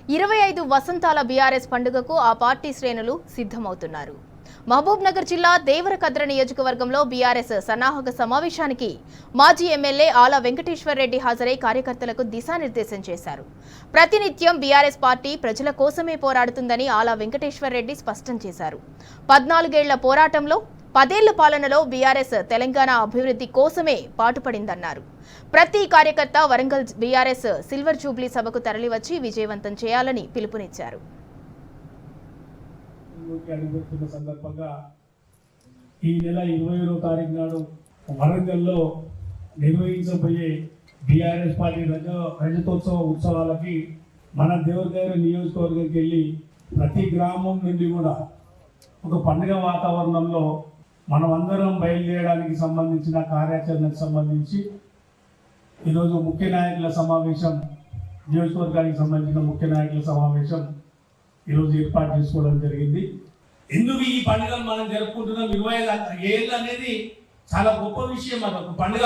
25 వసంతాల బీఆర్ఎస్ పండుగకు ఆ పార్టీ శ్రేణులు సిద్ధమవుతున్నారు. మహబూబ్ నగర్ జిల్లా దేవరకద్ర నియోజకవర్గంలో బీఆర్ఎస్ సన్నాహక సమావేశానికి మాజీ ఎమ్మెల్యే ఆల వెంకటేశ్వర్ రెడ్డి హాజరై కార్యకర్తలకు దిశానిర్దేశం చేశారు. ప్రతినిత్యం బీఆర్ఎస్ పార్టీ ప్రజల కోసమే పోరాడుతుందని ఆల వెంకటేశ్వర్ రెడ్డి స్పష్టం చేశారు. 14 ఏళ్ల పోరాటంలో 10 ఏళ్ల పాలనలో బీఆర్ఎస్ తెలంగాణ అభివృద్ధి కోసమే పాటుపడిందన్నారు. ప్రతి కార్యకర్త వరంగల్ బీఆర్ఎస్ సిల్వర్ జూబ్లీ సభకు తరలివచ్చి విజయవంతం చేయాలని పిలుపునిచ్చారు. సందర్భంగా ఈ నెల 21వ తారీఖు నాడు వరంగల్లో నిర్వహించబోయే బీఆర్ఎస్ పార్టీ రజతోత్సవ ఉత్సవాలకి మన దేవరకద్ర నియోజకవర్గానికి వెళ్ళి ప్రతి గ్రామం నుండి కూడా ఒక పండుగ వాతావరణంలో మనమందరం బయలుదేరడానికి సంబంధించిన కార్యాచరణకు సంబంధించి ఈరోజు ముఖ్య నాయకుల సమావేశం, నియోజకవర్గానికి సంబంధించిన ముఖ్య నాయకుల సమావేశం ఈరోజు ఏర్పాటు చేసుకోవడం జరిగింది. ఎందుకు ఈ పండుగను మనం జరుపుకుంటున్నాం? 25 ఏళ్ళు అనేది చాలా గొప్ప విషయం. అది ఒక పండుగ.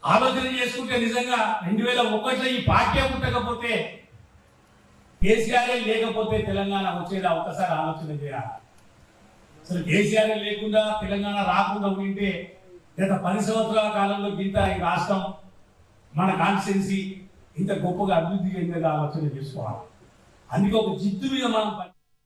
ఆలోచన చేసుకుంటే నిజంగా 2001లో ఈ పార్టీ పుట్టకపోతే, కేసీఆర్ లేకపోతే తెలంగాణ వచ్చేది ఒకసారి ఆలోచన చేయాలి. అసలు కేసీఆర్ లేకుండా తెలంగాణ రాకుండా ఉంటే గత 10 సంవత్సరాల కాలంలో ఇంత ఈ రాష్ట్రం, మన కాన్స్టిట్యున్సీ ఇంత గొప్పగా అభివృద్ధి చెందేది ఆలోచన చేసుకోవాలి. అందుకే ఒక జిద్దు మీద మనం